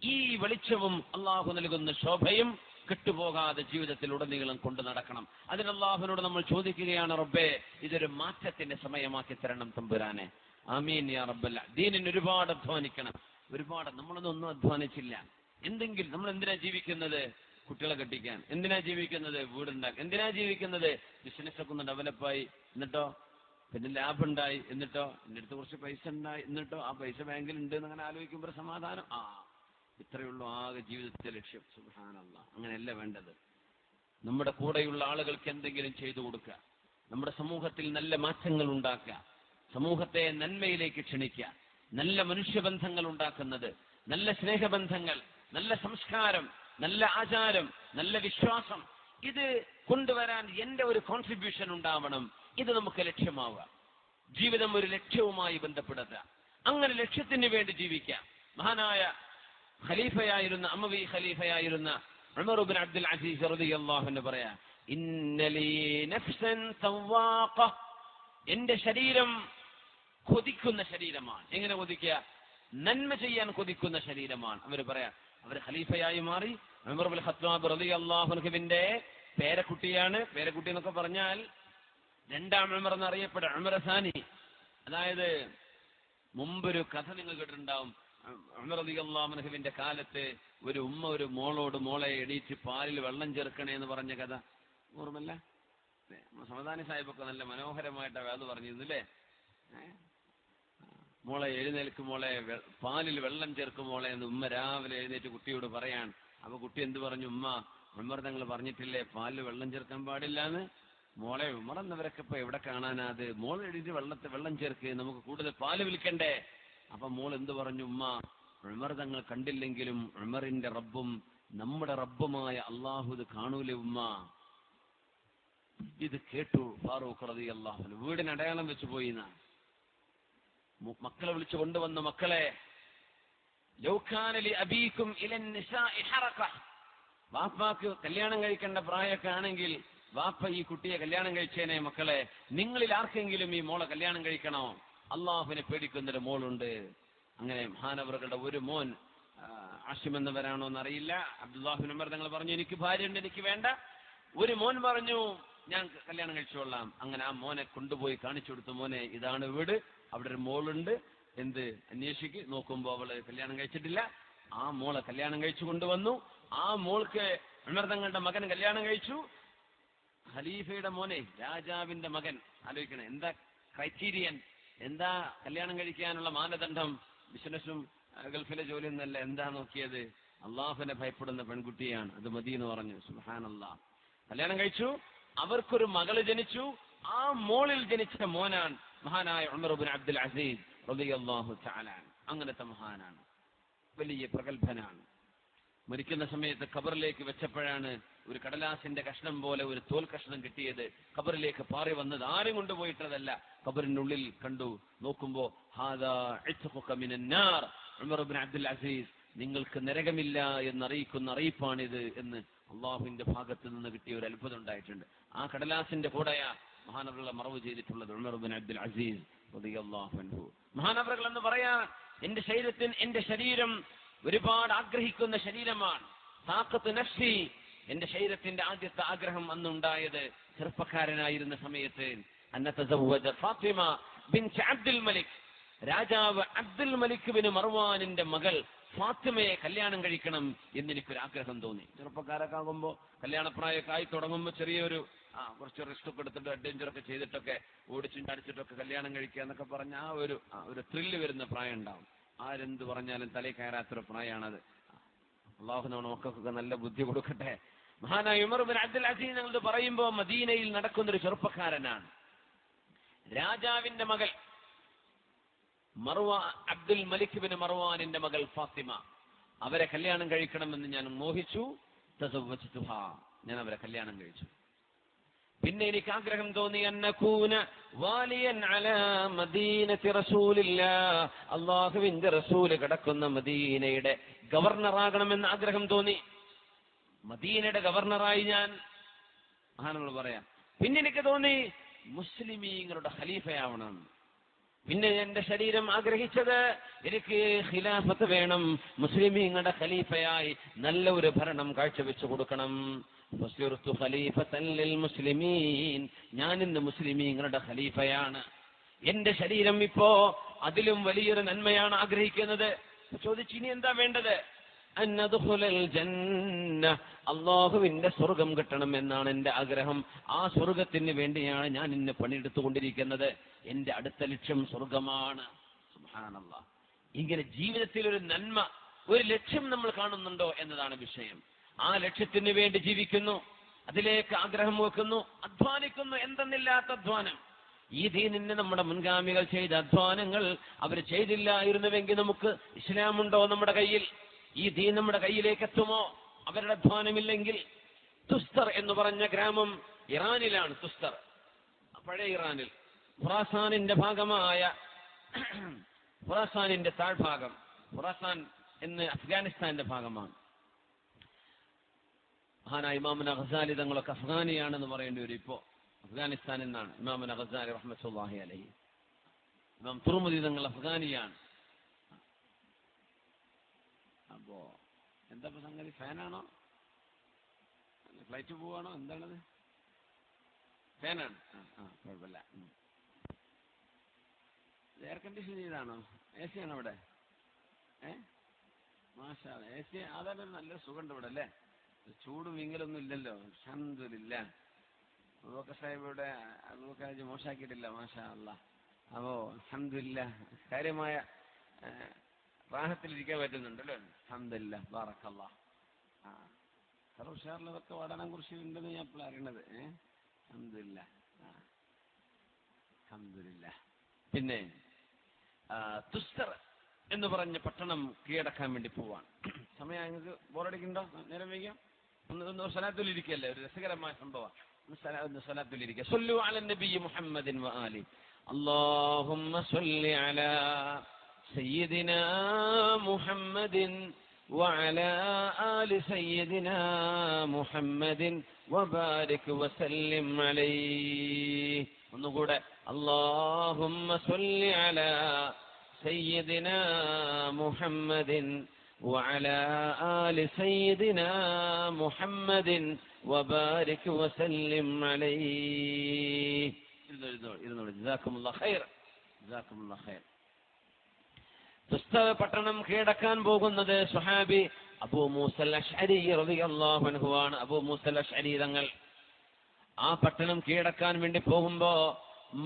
ഈ വെളിച്ചവും അള്ളാഹു നൽകുന്ന ശോഭയും കെട്ടുപോകാതെ ജീവിതത്തിൽ ഉടനീളം കൊണ്ടു നടക്കണം. അതിന് അള്ളാഹുവിനോട് നമ്മൾ ചോദിക്കുകയാണ്, റബ്ബേ ഇതൊരു മാറ്റത്തിന്റെ സമയമാക്കി തരണം തമ്പുരാനെ. ആമീൻ യാ റബ്ബൽ. ദീനിന് ഒരുപാട് അധ്വാനിക്കണം. ഒരുപാട് നമ്മളൊന്നും അധ്വാനിച്ചില്ല. എന്തെങ്കിലും നമ്മൾ എന്തിനാ ജീവിക്കുന്നത്? കുട്ടികളെ കെട്ടിക്കാൻ. എന്തിനാ ജീവിക്കുന്നത്? വീടുണ്ടാക്കാൻ. എന്തിനാ ജീവിക്കുന്നത്? ബിസിനസ് ഒക്കെ ഒന്ന് ഡെവലപ്പായി, എന്നിട്ടോ പിന്നെ ലാഭം ഉണ്ടായി, എന്നിട്ടോ എൻ്റെ അടുത്ത് കുറച്ച് പൈസ ഉണ്ടായി, എന്നിട്ടോ ആ പൈസ ബാങ്കിൽ ഉണ്ട് എന്നങ്ങനെ ആലോചിക്കുമ്പോൾ സമാധാനം. ഇത്രയുള്ളൂ ആകെ ജീവിതത്തിന്റെ ലക്ഷ്യം. സുബ്ഹാനല്ലാഹ്. അങ്ങനെയല്ല വേണ്ടത്. നമ്മുടെ കൂടെയുള്ള ആളുകൾക്ക് എന്തെങ്കിലും ചെയ്തു കൊടുക്കുക, നമ്മുടെ സമൂഹത്തിൽ നല്ല മാറ്റങ്ങൾ ഉണ്ടാക്കുക, സമൂഹത്തെ നന്മയിലേക്ക് ക്ഷണിക്കുക, നല്ല മനുഷ്യബന്ധങ്ങൾ ഉണ്ടാക്കുന്നത്, നല്ല സ്നേഹബന്ധങ്ങൾ, നല്ല സംസ്കാരം, നല്ല ആചാരം, നല്ല വിശ്വാസം, ഇത് കൊണ്ടുവരാൻ എന്റെ ഒരു കോൺട്രിബ്യൂഷൻ ഉണ്ടാവണം. ഇത് നമുക്ക് ലക്ഷ്യമാവുക. ജീവിതം ഒരു ലക്ഷ്യവുമായി ബന്ധപ്പെടുത്തുക. അങ്ങനെ ലക്ഷ്യത്തിന് വേണ്ടി ജീവിക്കാം. മഹാനായ ഖലീഫയായിരുന്ന അമവി ഖലീഫയായിരുന്ന ഉമർ ഇബ്നു അബ്ദുൽ അസീസ് റളിയല്ലാഹു അൻഹു പറയാ, ഇന്നലീ നഫ്സൻ സവാഖ, എന്റെ ശരീരം കൊതിക്കുന്ന ശരീരമാണ്. എങ്ങനെ കൊതിക്കുക? നന്മ ചെയ്യാൻ കൊതിക്കുന്ന ശരീരമാണ്. അവർ പറയാ, അവർ ഖലീഫയായി മാറി. ഉമർ ഇബ്നുൽ ഖത്താബ് റളിയല്ലാഹു അൻഹുവിന്റെ പേരക്കുട്ടിയാണ്. പേരക്കുട്ടി എന്നൊക്കെ പറഞ്ഞാൽ രണ്ടാം ഉമർ എന്നറിയപ്പെടുക ഉമർ സാനി. അതായത് മുമ്പൊരു കഥ നിങ്ങൾ കേട്ടിട്ടുണ്ടാവും. ഉമർ റളിയല്ലാഹു അൻഹുവിന്റെ കാലത്ത് ഒരു ഉമ്മ ഒരു മോളോട്, മോളെ എണീറ്റ് പാലിൽ വെള്ളം ചേർക്കണേ എന്ന് പറഞ്ഞ കഥ ഓർമ്മല്ല? സമദാനി സാഹിബൊക്കെ നല്ല മനോഹരമായിട്ട് അത് പറഞ്ഞിരുന്നു അല്ലേ? മോളെ എഴുന്നേൽക്കും, മോളെ പാലിൽ വെള്ളം ചേർക്കും മോളെ എന്ന് ഉമ്മ രാവിലെ എഴുന്നേറ്റ് കുട്ടിയോട് പറയാൻ. അപ്പൊ കുട്ടി എന്ത് പറഞ്ഞു? ഉമ്മ, ഉമർ തങ്ങൾ പറഞ്ഞിട്ടില്ലേ പാലിൽ വെള്ളം ചേർക്കാൻ പാടില്ല എന്ന്? മോളെ, ഉമർ എന്നവരൊക്കെ ഇപ്പൊ എവിടെ കാണാനാ അത്? മോൾ എഴുതി വെള്ളം ചേർക്ക്, നമുക്ക് കൂടുതൽ പാല് വിൽക്കണ്ടേ? അപ്പൊ മോൾ എന്ത് പറഞ്ഞു? ഉമ്മ, ഉമർ തങ്ങൾ കണ്ടില്ലെങ്കിലും ഉമറിന്റെ റബ്ബും നമ്മുടെ റബ്ബുമായ അള്ളാഹു ഇത് കാണൂലേ ഉമ്മ? ഇത് കേട്ടു ഫാറൂഖ് റളിയല്ലാഹു അൻഹു. വീടിന് അടയാളം വെച്ച് പോയി. മക്കളെ വിളിച്ചു കൊണ്ടുവന്ന, മക്കളെ, ലൗ കാന ലി അബീകും ഇലൻ നിസാഇ ഹറക, വാപ്പാക്ക് കല്യാണം കഴിക്കേണ്ട പ്രായമൊക്കെ ആണെങ്കിൽ വാപ്പ ഈ കുട്ടിയെ കല്യാണം കഴിച്ചേനെ. മക്കളെ, നിങ്ങളിൽ ആർക്കെങ്കിലും ഈ മോളെ കല്യാണം കഴിക്കണോ? അള്ളാഹുവിനെ പേടിക്കുന്നൊരു മോളുണ്ട്. അങ്ങനെ മഹാനവറുകളുടെ ഒരു മോൻ, ആഷിം എന്നവരാണോ എന്നറിയില്ല, അബ്ദുല്ലാഹിബ്നു ഉമർ തങ്ങൾ പറഞ്ഞു, എനിക്ക് ഭാര്യയുണ്ട്, എനിക്ക് വേണ്ട. ഒരു മോൻ പറഞ്ഞു, ഞാൻ കല്യാണം കഴിച്ചോളാം. അങ്ങനെ ആ മോനെ കൊണ്ടുപോയി കാണിച്ചു കൊടുത്തു. മോനെ, ഇതാണ് വീട്, അവിടെ ഒരു മോളുണ്ട്, എന്ത് അന്വേഷിക്ക്. നോക്കുമ്പോ അവള് കല്യാണം കഴിച്ചിട്ടില്ല. ആ മോളെ കല്യാണം കഴിച്ചു കൊണ്ടുവന്നു. ആ മോൾക്ക് ഉമർ തങ്ങളുടെ മകൻ കല്യാണം കഴിച്ചു. ഖലീഫയുടെ മോനെ, രാജാവിന്റെ മകൻ. ആലോചിക്കണേ, എന്താ ക്രൈറ്റീരിയൻ, എന്താ കല്യാണം കഴിക്കാനുള്ള മാനദണ്ഡം? ബിസിനസ്സും ഗൾഫിലെ ജോലി ഒന്നല്ല. എന്താ നോക്കിയത്? അള്ളാഹുവിനെ ഭയപ്പെടുന്ന പെൺകുട്ടിയാണ്, അത് മതി എന്ന് പറഞ്ഞു. സുബ്ഹാനല്ലാഹ്. കല്യാണം കഴിച്ചു. അവർക്കൊരു മകള് ജനിച്ചു. ആ മോളിൽ ജനിച്ച മോനാണ് മഹാനായ ഉമർ ഇബ്നു അബ്ദുൽ അസീസ് റളിയല്ലാഹു തആല. അങ്ങനത്തെ മഹാനാണ്, വലിയ പ്രഗത്ഭനാണ്. മരിക്കുന്ന സമയത്ത് ഖബറിലേക്ക് വെച്ചപ്പോഴാണ് ഒരു കടലാസിന്റെ കഷ്ണം പോലെ ഒരു തോൽ കഷ്ണം കിട്ടിയത്. ഖബറിലേക്ക് പാറി വന്നത്, ആരും കൊണ്ടുപോയിട്ടതല്ല. ഖബറിനുള്ളിൽ കണ്ടു. നോക്കുമ്പോ ഹാദാ ഇത്ഖുക മിനൻ നാർ, ഉമർ ഇബ്നു അബ്ദുൽ അസീസ്, നിങ്ങൾക്ക് നരകമില്ല എന്നറിയിക്കുന്ന അറിയിപ്പാണിത് എന്ന് അള്ളാഹുവിന്റെ ഭാഗത്ത് നിന്ന് കിട്ടിയ ഒരു അത്ഭുതം ഉണ്ടായിട്ടുണ്ട്. ആ കടലാസിന്റെ കൂടെയാ മഹാനവറുകളെ മറവ് ചെയ്തിട്ടുള്ളത് ഉമർ ഇബ്നു അബ്ദുൽ അസീസ് റളിയല്ലാഹു അൻഹു. മഹാനവറുകൾ എന്ന് പറയാ, എന്റെ ശരീരം ഒരുപാട് ആഗ്രഹിക്കുന്ന ശരീരമാണ്. സാഖത്ത് നഫ്സി, എന്റെ ശരീരത്തിന്റെ ആദ്യത്തെ ആഗ്രഹം അന്നുണ്ടായത് ചെറുപ്പക്കാരനായിരുന്ന സമയത്ത്, അന്നതസവ്വജ ഫാത്തിമ ബിൻത് അബ്ദുൽ മലിക്, രാജാവ് അബ്ദുൽ മലിക് ബിൻ മർവാനിന്റെ മകൾ ഫാത്തിമയെ കല്യാണം കഴിക്കണം എന്നെനിക്കൊരു ആഗ്രഹം തോന്നി. ചെറുപ്പക്കാരൊക്കെ ആകുമ്പോ കല്യാണപ്രായമൊക്കെ ആയി തുടങ്ങുമ്പോൾ ചെറിയൊരു കുറച്ച് റിസ്ക് ഒക്കെ എടുത്തിട്ട് അഡ്വഞ്ചറൊക്കെ ചെയ്തിട്ടൊക്കെ ഓടിച്ചും ചടിച്ചിട്ടൊക്കെ കല്യാണം കഴിക്കുക എന്നൊക്കെ പറഞ്ഞ ആ ഒരു ത്രില്ല് വരുന്ന പ്രായം ഉണ്ടാവും. ആരെന്ത് പറഞ്ഞാലും തലയിൽ കയറാത്തൊരു പ്രായമാണത്. അള്ളാഹു നമ്മുടെ മക്കൾക്കൊക്കെ നല്ല ബുദ്ധി കൊടുക്കട്ടെ. മഹാനായ ഉമർ ഇബ്നു അബ്ദുൽ അസീസ് ഞങ്ങൾ പറയുമ്പോ മദീനയിൽ നടക്കുന്നൊരു ചെറുപ്പക്കാരനാണ്. രാജാവിന്റെ മകൾ അബ്ദുൽ മലിക് ബിൻ മർവാനിന്റെ മകൾ ഫാത്തിമ, അവരെ കല്യാണം കഴിക്കണമെന്ന് ഞാൻ മോഹിച്ചു. തസവ്വജ്തുഹാ, ഞാൻ അവരെ കല്യാണം കഴിച്ചു. പിന്നെ എനിക്ക് ആഗ്രഹം തോന്നി, അന്നകൂന വാലിയൻ അലാ മദീനത്തി റസൂലില്ലാഹ്, അല്ലാഹുവിന്റെ റസൂൽ കിടക്കുന്ന മദീനയുടെ ഗവർണറാകണമെന്ന് ആഗ്രഹം തോന്നി. മദീനയുടെ ഗവർണറായി ഞാൻ, മഹാനവറുകൾ പറയാം. പിന്നെ എനിക്ക് തോന്നി മുസ്ലിമീങ്ങളുടെ ഖലീഫയാവണം. പിന്നെ എന്റെ ശരീരം ആഗ്രഹിച്ചത് എനിക്ക് ഖിലാഫത്ത് വേണം, മുസ്ലിമീങ്ങളുടെ ഖലീഫയായി നല്ല ഒരു ഭരണം കാഴ്ചവെച്ചു കൊടുക്കണം. മുസ്ലിമീൻ, ഞാൻ ഇന്ന് മുസ്ലിമീങ്ങളുടെ ഖലീഫയാണ്. എന്റെ ശരീരം ഇപ്പോ അതിലും വലിയൊരു നന്മയാണ് ആഗ്രഹിക്കുന്നത്. ചോദിച്ചു, ഇനി എന്താ വേണ്ടത്? അല്ലാഹുവിന്റെ സ്വർഗം കിട്ടണം എന്നാണ് എന്റെ ആഗ്രഹം. ആ സ്വർഗത്തിന് വേണ്ടിയാണ് ഞാൻ ഇന്ന് പണിയെടുത്തുകൊണ്ടിരിക്കുന്നത്. എന്റെ അടുത്ത ലക്ഷ്യം സ്വർഗമാണ്. സുബ്ഹാനല്ലാഹ്. ഇങ്ങനെ ജീവിതത്തിൽ ഒരു നന്മ, ഒരു ലക്ഷ്യം നമ്മൾ കാണുന്നുണ്ടോ എന്നതാണ് വിഷയം. ആ ലക്ഷ്യത്തിന് വേണ്ടി ജീവിക്കുന്നു, അതിലേക്ക് ആഗ്രഹം വെക്കുന്നു, അധ്വാനിക്കുന്നു, എന്തെന്നില്ലാത്ത അധ്വാനം. ഈ ദീനിന് നമ്മുടെ മുൻഗാമികൾ ചെയ്ത അധ്വാനങ്ങൾ അവർ ചെയ്തില്ലായിരുന്നുവെങ്കിൽ നമുക്ക് ഇസ്ലാമുണ്ടോ നമ്മുടെ കയ്യിൽ? ഈ ദീൻ നമ്മുടെ കയ്യിലേക്ക് എത്തുമോ അവരുടെ അധ്വാനമില്ലെങ്കിൽ? തുസ്തർ എന്ന് പറഞ്ഞ ഗ്രാമം ഇറാനിലാണ്. തുസ്തർ പഴയ ഇറാനിൽ, ഖുറാസാനിന്റെ ഭാഗമായ ഖുറാസാനിന്റെ താഴ്ഭാഗം. ഖുറാസാൻ എന്ന് അഫ്ഗാനിസ്ഥാന്റെ ഭാഗമാണ്. മഹാനായ ഇമാമുന ഗസാലി തങ്ങളൊക്കെ അഫ്ഗാനിയാണെന്ന് പറയേണ്ടി വരും. ഇപ്പോ അഫ്ഗാനിസ്ഥാൻ എന്നാണ് ഇമാമുന ഗസാലി റഹ്മത്തുള്ളാഹി അലൈഹി. ഇമാം തുർമുദി തങ്ങൾ അഫ്ഗാനിയാണ്. അപ്പോ എന്താ സംഗതി? ഫാനാണോ? ഫ്ലൈറ്റ് പോവാണോ? എന്താണത്? ഫാനാണ്. കുഴപ്പമില്ല. എയർ കണ്ടീഷൻ ചെയ്താണോ? എ സി ആണോ ഇവിടെ? മാഷാ അല്ലാഹ്. എ സി അതാണ് നല്ലൊരു സുഖമുണ്ട് ഇവിടെ അല്ലേ? ചൂടും വിങ്ങലൊന്നും ഇല്ലല്ലോ. അൽഹംദുലില്ലാ. അബൂബക്കർ സാഹിബ് ഇവിടെ അബൂബക്കർ മോശാക്കിയിട്ടില്ല. മാഷാ അല്ലാഹ്. അപ്പോ അൽഹംദുലില്ലാ കാര്യമായ റാഹത്തിലിരിക്കാൻ പറ്റുന്നുണ്ടല്ലോ. അൽഹംദുലില്ലാ, ബാറക്കല്ലാഹ്. ഉഷാറിലതൊക്കെ വാടാനെ കുറിച്ച് ഉണ്ടെന്ന് ഞാൻ ഇപ്പോൾ അറിയണത്. അൽഹംദുലില്ലാ, അൽഹംദുലില്ലാ. പിന്നെ തുസ്തർ എന്ന് പറഞ്ഞ പട്ടണം കീഴടക്കാൻ വേണ്ടി പോവാണ്. സമയം നിങ്ങൾക്ക് ബോറടിക്കുന്നുണ്ടോ? നേരം വൈകിയോ? ഒന്ന് സ്വലാത്തുലിരിക്കല്ലേ, ഒരു രസകരമായ സംഭവം. ഒന്ന് സ്വലാത്തുലിരിക്കുക. സ്വല്ലു അലൻ നബി മുഹമ്മദിൻ വആലി. അല്ലാഹുമ്മ സ്വല്ലി അലാ സയ്യിദിനാ മുഹമ്മദിൻ വഅലാ ആലി സയ്യിദിനാ മുഹമ്മദിൻ വബാരിക് വസല്ലിം അലൈഹി. ഒന്നുകൂടെ. അല്ലാഹുമ്മ സ്വല്ലി അലാ സയ്യിദിനാ മുഹമ്മദിൻ വഅലാ ആലി സയ്യിദിനാ മുഹമ്മദിൻ വബാരിക് വസല്ലിം അലൈഹി. ഇരുന്നോളൂ. ജസാക്കുമുല്ലാഹ് ഖൈർ, ജസാക്കുമുല്ലാഹ് ഖൈർ. തുസ്തർ പട്ടണം കീഴടക്കാൻ പോകുന്നത് സ്വഹാബി അബൂ മൂസൽ അശ്അരി റളിയല്ലാഹു അൻഹു ആണ്. അബൂ മൂസൽ അശ്അരി തങ്ങൾ ആ പട്ടണം കീഴടക്കാൻ വേണ്ടി പോകുമ്പോ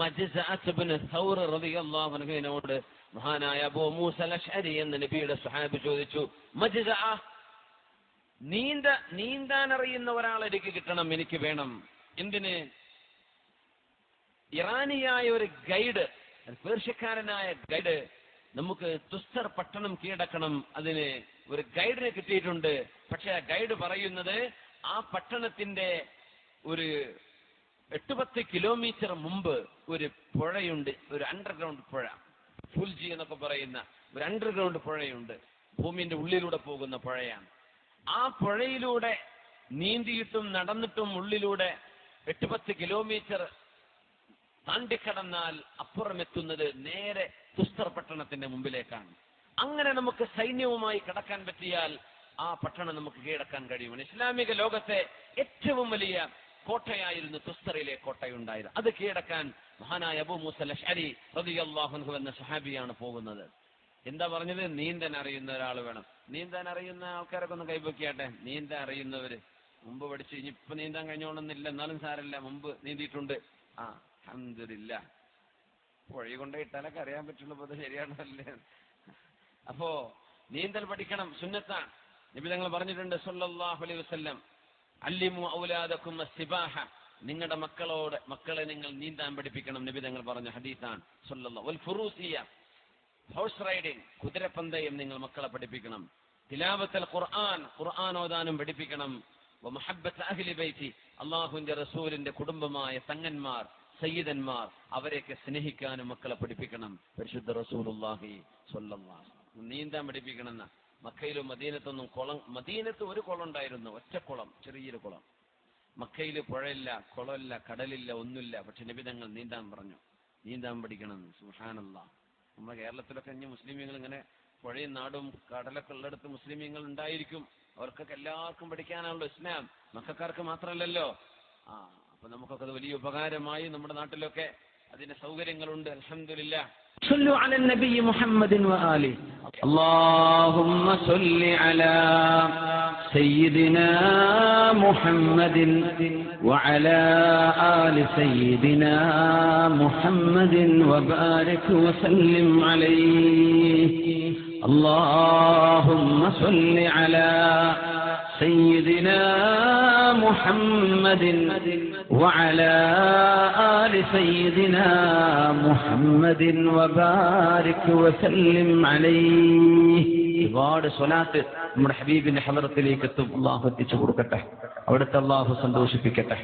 മജ്സഅത്ത് ഇബ്നു സൗർ റളിയല്ലാഹു അൻഹുവിനോട് മഹാനായ അബൂ മൂസൽ അശ്അരി എന്ന നബിയുടെ സ്വഹാബി ചോദിച്ചു, മജ്സഅ, നീന്താൻ അറിയുന്ന ഒരാൾ എനിക്ക് കിട്ടണം, എനിക്ക് വേണം. എന്തിന്? ഇറാനിയായ ഒരു ഗൈഡ്, പേർഷ്യക്കാരനായ ഗൈഡ്, നമുക്ക് തുസ്തർ പട്ടണം കീഴടക്കണം, അതിന് ഒരു ഗൈഡിനെ കിട്ടിയിട്ടുണ്ട്. പക്ഷെ ആ ഗൈഡ് പറയുന്നത് ആ പട്ടണത്തിന്റെ ഒരു 8-10 കിലോമീറ്റർ മുമ്പ് ഒരു പുഴയുണ്ട്, ഒരു അണ്ടർഗ്രൗണ്ട് പുഴ, ഫുൽജി എന്നൊക്കെ പറയുന്ന ഒരു അണ്ടർഗ്രൗണ്ട് പുഴയുണ്ട്, ഭൂമിന്റെ ഉള്ളിലൂടെ പോകുന്ന പുഴയാണ്. ആ പുഴയിലൂടെ നീന്തിയിട്ടും നടന്നിട്ടും ഉള്ളിലൂടെ 8-10 കിലോമീറ്റർ താണ്ടിക്കടന്നാൽ അപ്പുറം എത്തുന്നത് നേരെ തുസ്തർ പട്ടണത്തിന്റെ മുമ്പിലേക്കാണ്. അങ്ങനെ നമുക്ക് സൈന്യവുമായി കടക്കാൻ പറ്റിയാൽ ആ പട്ടണം നമുക്ക് കീഴടക്കാൻ കഴിയും. ഇസ്ലാമിക ലോകത്തെ ഏറ്റവും വലിയ കോട്ടയായിരുന്നു തുസ്തറിലെ കോട്ടയുണ്ടായത്. അത് കീഴടക്കാൻ മഹാനായ അബൂ മൂസൽ അശ്അരി റളിയല്ലാഹു അൻഹു എന്ന സഹാബിയാണ് പോകുന്നത്. എന്താ പറഞ്ഞത്? നീന്താൻ അറിയുന്ന ഒരാൾ വേണം. നീന്താൻ അറിയുന്ന ആൾക്കാരൊക്കെ ഒന്ന് കൈപൊക്കിയാട്ടെ. നീന്താൻ അറിയുന്നവര്, മുമ്പ് പഠിച്ചു, ഇനിയിപ്പൊ നീന്താൻ കഴിഞ്ഞോണമെന്നില്ല, എന്നാലും സാരമില്ല, മുമ്പ് നീന്തിയിട്ടുണ്ട്. അൽഹംദുലില്ലാ. പുഴ കൊണ്ട് ഇട്ടാലൊക്കെ അറിയാൻ പറ്റുള്ളൂ. അത് ശരിയാണല്ലേ? അപ്പോ നീന്തൽ പഠിക്കണം, സുന്നത്താണ്. നബി തങ്ങൾ പറഞ്ഞിട്ടുണ്ട് സല്ലല്ലാഹു അലൈഹി വസല്ലം, അല്ലിമു ഔലാദകും അസ്സിബാഹ, നിങ്ങളുടെ മക്കളെ നിങ്ങൾ നീന്താൻ പഠിപ്പിക്കണം. നബി തങ്ങൾ പറഞ്ഞ ഹദീസാണ്. സല്ലല്ലാഹു വൽ ഫുറൂസിയ, ഹോഴ്സ് റൈഡിംഗ്, കുതിരപ്പന്തയം നിങ്ങൾ മക്കളെ പഠിപ്പിക്കണം. തിലാവത്തുൽ ഖുർആൻ, ഖുർആൻ ഓതാനും പഠിപ്പിക്കണം. വമുഹബ്ബത്ത് അഹ്ലി ബൈതി, അല്ലാഹുവിന്റെ റസൂലിന്റെ കുടുംബമായ തങ്ങന്മാർ, സയ്യിദന്മാർ, അവരെയൊക്കെ സ്നേഹിക്കാനും മക്കളെ പഠിപ്പിക്കണം. പരിശുദ്ധ റസൂലുള്ളാഹി സ്വല്ലല്ലാഹു അലൈഹി വസല്ലം നീന്താൻ പഠിപ്പിക്കണമെന്ന. മക്കയിലും മദീനത്തൊന്നും മദീനത്ത് ഒരു കുളം ഉണ്ടായിരുന്നു, ഒറ്റക്കുളം, ചെറിയൊരു കുളം. മക്കയിൽ പുഴയില്ല, കുളമില്ല, കടലില്ല, ഒന്നുമില്ല. പക്ഷെ നബി തങ്ങൾ നീന്താൻ പറഞ്ഞു. നീന്താൻ പഠിക്കണം. സുബ്ഹാനല്ലാഹ്. നമ്മുടെ കേരളത്തിലൊക്കെ ഇനി മുസ്ലിമീങ്ങൾ ഇങ്ങനെ പുഴയും നാടും കടലൊക്കെ ഉള്ളിടത്ത് മുസ്ലിമീങ്ങൾ ഉണ്ടായിരിക്കും. അവർക്കൊക്കെ എല്ലാവർക്കും പഠിക്കാനാണല്ലോ ഇസ്ലാം, മക്കൾക്കാർക്ക് മാത്രമല്ലല്ലോ. അപ്പൊ നമുക്കൊക്കെ അത് വലിയ ഉപകാരമായി. നമ്മുടെ നാട്ടിലൊക്കെ അതിന്റെ സൗകര്യങ്ങളുണ്ട്. അൽഹംദുലില്ലാഹ്. صلوا على النبي محمد وآله. اللهم صل على سيدنا محمد وعلى آل سيدنا محمد وبارك وسلم عليه. اللهم صل على سيدنا محمد وعلى آل سيدنا محمد وبارك وسلم عليه. ഒരുപാട് സ്വലാത്ത് നമ്മുടെ ഹബീബിന്റെ ഹളറത്തിലേക്ക് എത്തും. അള്ളാഹു എത്തിച്ചു കൊടുക്കട്ടെ, അവിടുത്തെ അള്ളാഹു സന്തോഷിപ്പിക്കട്ടെ.